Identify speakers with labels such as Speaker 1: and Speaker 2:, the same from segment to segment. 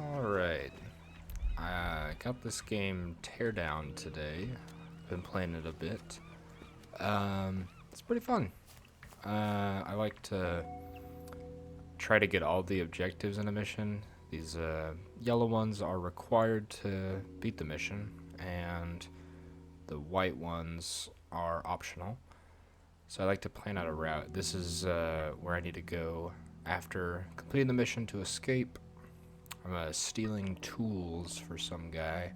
Speaker 1: Alright, I got this game Teardown today. Been playing it a bit. It's pretty fun. I like to try to get all the objectives in a mission. These yellow ones are required to beat the mission, and the white ones are optional. So I like to plan out a route. This is where I need to go after completing the mission to escape. I'm stealing tools for some guy.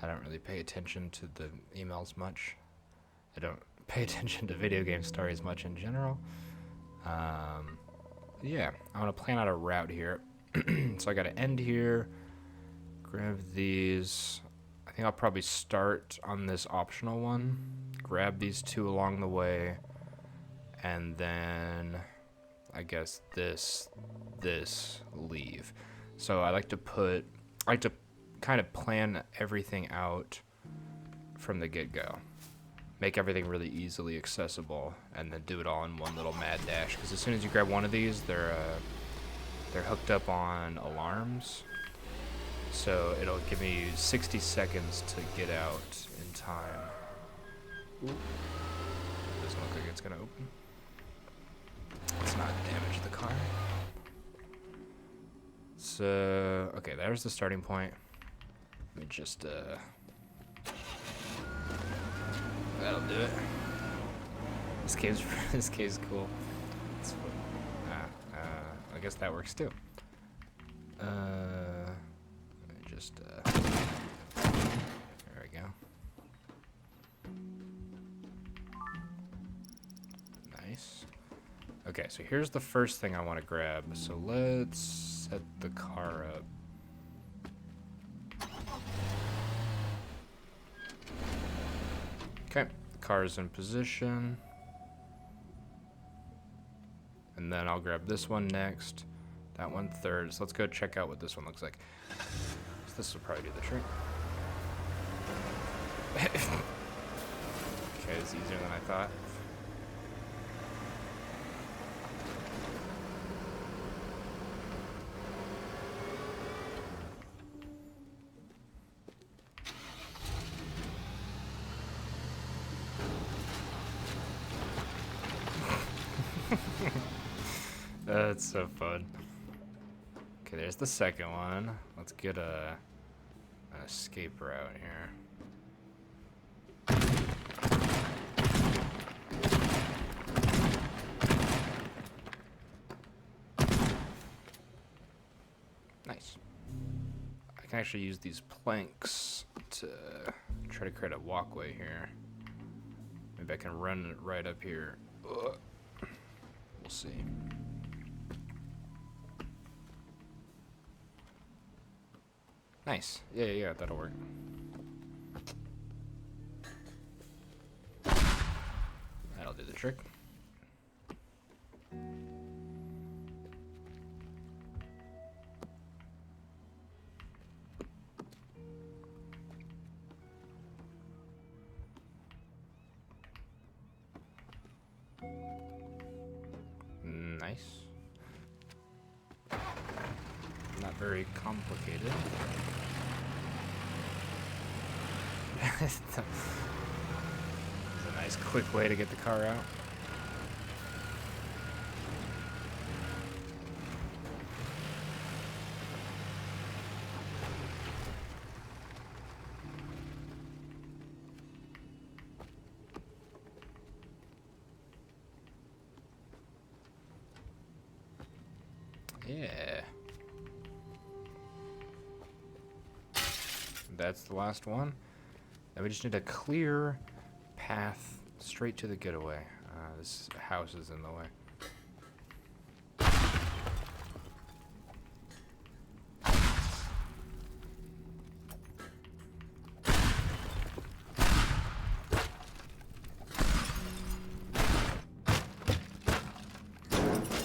Speaker 1: I don't really pay attention to the emails much. I don't pay attention to video game stories much in general. Yeah, I want to plan out a route here. So I got to end here, grab these. I think I'll probably start on this optional one, grab these two along the way, and then I guess this leave. So I like to kind of plan everything out from the get-go. Make everything really easily accessible, and then do it all in one little mad dash. Because as soon as you grab one of these, they're hooked up on alarms. So it'll give me 60 seconds to get out in time. Ooh. Doesn't look like it's gonna open. Let's not damage the car. So, okay, there's the starting point. Let me just, that'll do it. This cave's cool. I guess that works too. Let me just, there we go. Nice. Okay, so here's the first thing I want to grab. So let's set the car up. Okay, the car is in position. And then I'll grab this one next, that one third. So let's go check out what this one looks like. So this will probably do the trick. Okay, it's easier than I thought. That's so fun. Okay, there's the second one. Let's get an escape route here. Nice. I can actually use these planks to try to create a walkway here. Maybe I can run it right up here. Ugh. We'll see. Nice. Yeah, that'll work. That'll do the trick. Nice. Not very complicated. It's a nice quick way to get the car out. Yeah. That's the last one. Then we just need a clear path straight to the getaway. This house is in the way.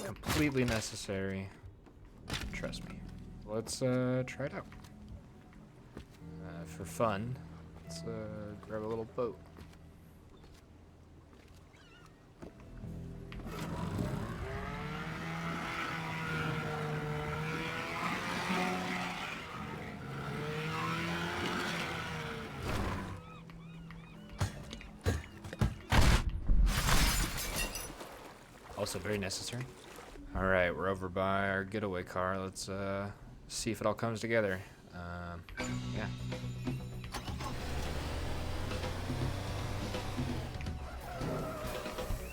Speaker 1: Completely necessary. Trust me. Let's try it out. For fun, let's grab a little boat.
Speaker 2: also very necessary.
Speaker 1: All right, we're over by our getaway car. Let's see if it all comes together. Yeah.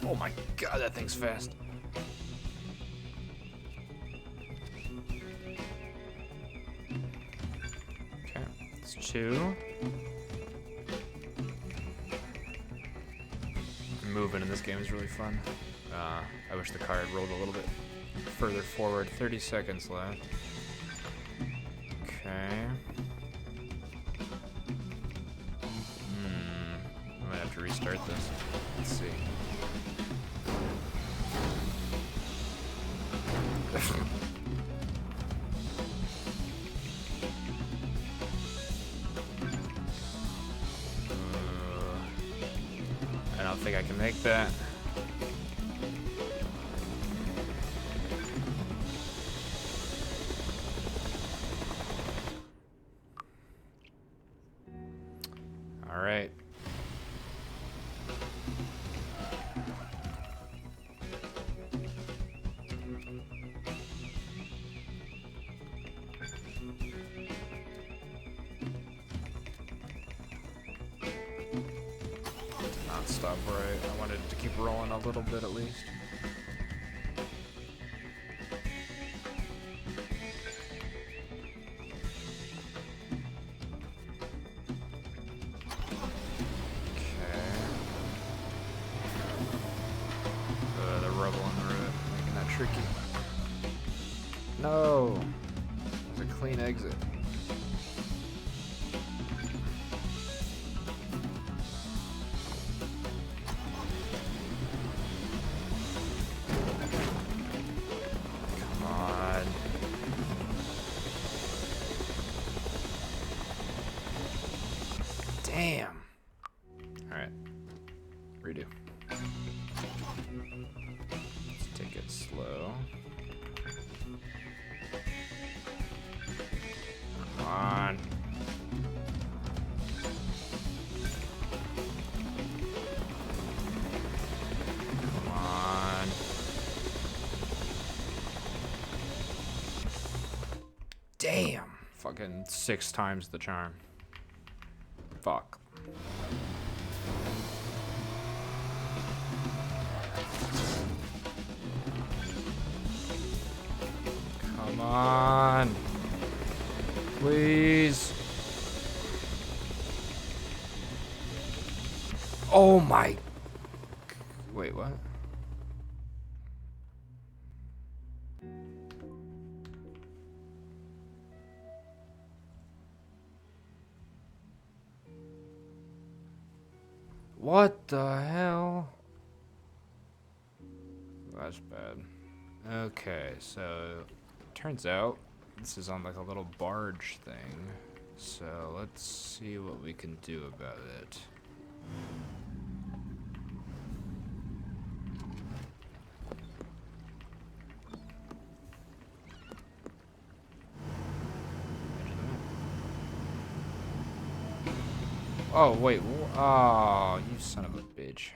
Speaker 1: Oh my god, that thing's fast. Okay, it's 2. Moving in this game is really fun. I wish the car had rolled a little bit further forward. 30 seconds left. Okay. I might have to restart this. Let's see. I don't think I can make that. All right. Did not stop right. I wanted it to keep rolling a little bit at least. The rubble on the road, making that tricky. No! There's a clean exit. Come on. Damn! Alright. Redo. Let's take it slow. Come on. Come on. Damn! Fucking 6 times the charm. Fuck. Come on. Please. Oh my. Wait, what? What the hell? That's bad. Okay, so turns out this is on like a little barge thing. So let's see what we can do about it. Oh, wait. Oh, you son of a bitch.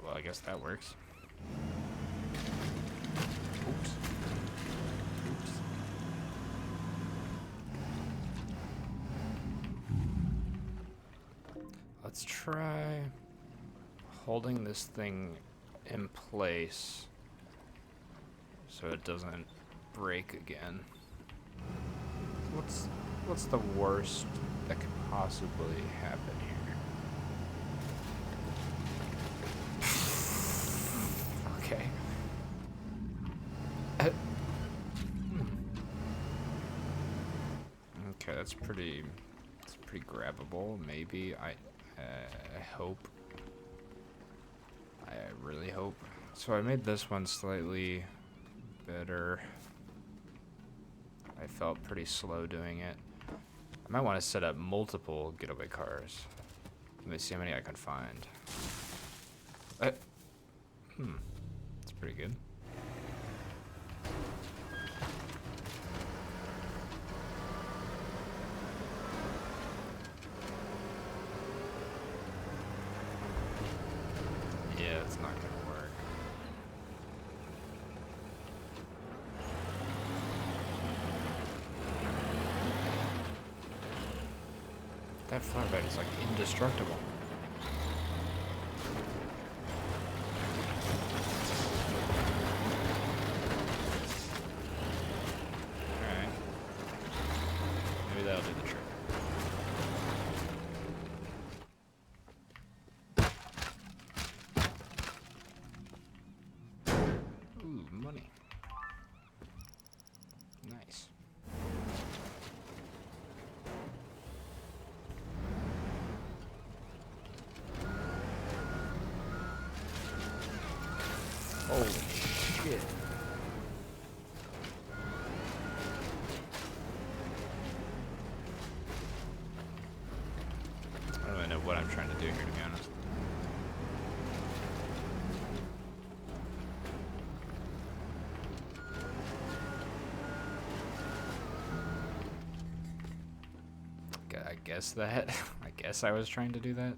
Speaker 1: Well, I guess that works. Oops. Oops. Let's try holding this thing in place so it doesn't break again. What's the worst that could possibly happen here? Okay. Okay, that's pretty grabbable. Maybe I hope. I really hope. So I made this one slightly better. I felt pretty slow doing it. I might want to set up multiple getaway cars. Let me see how many I can find. That's pretty good. Yeah, it's not gonna work. That flatbed is like indestructible. Alright. Maybe that'll do the trick. Ooh, money. Nice. Holy shit. I don't really know what I'm trying to do here, to be honest. I guess that. I guess I was trying to do that.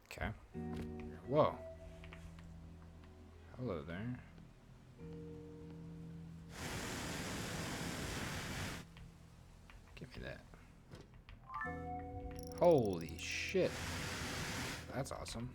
Speaker 1: Okay. Whoa. Hello there. Give me that. Holy shit. That's awesome.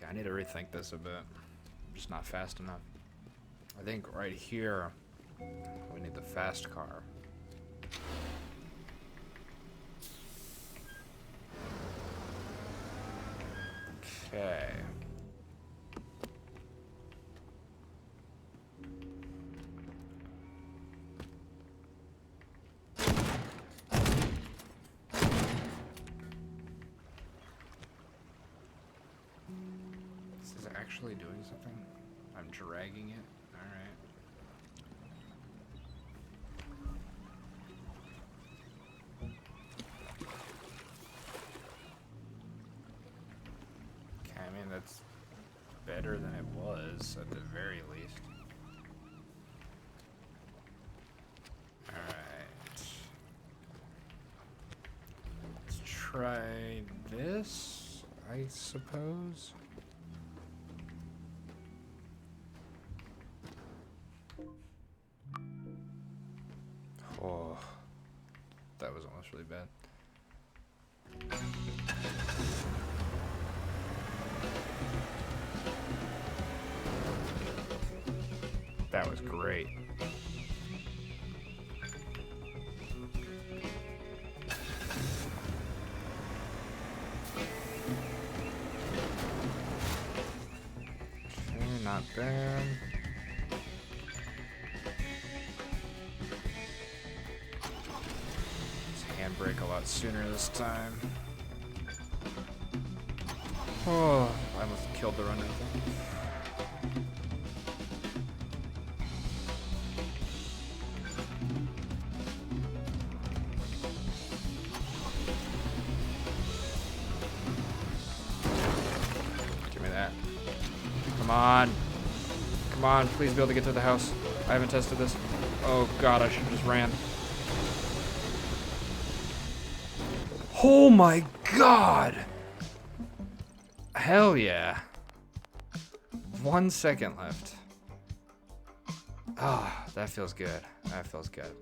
Speaker 1: I need to rethink this a bit. I'm just not fast enough. I think right here, we need the fast car. Okay. This is actually doing something? I'm dragging it? Alright. Okay, I mean, that's better than it was, at the very least. Alright. Let's try this, I suppose. Oh, that was almost really bad. That was great. Okay, not bad. Handbrake a lot sooner this time. Oh, I almost killed the runner thing. Give me that. Come on. Come on, please be able to get to the house. I haven't tested this. Oh god, I should have just ran. Oh my god! Hell yeah. 1 second left. Ah, that feels good. That feels good.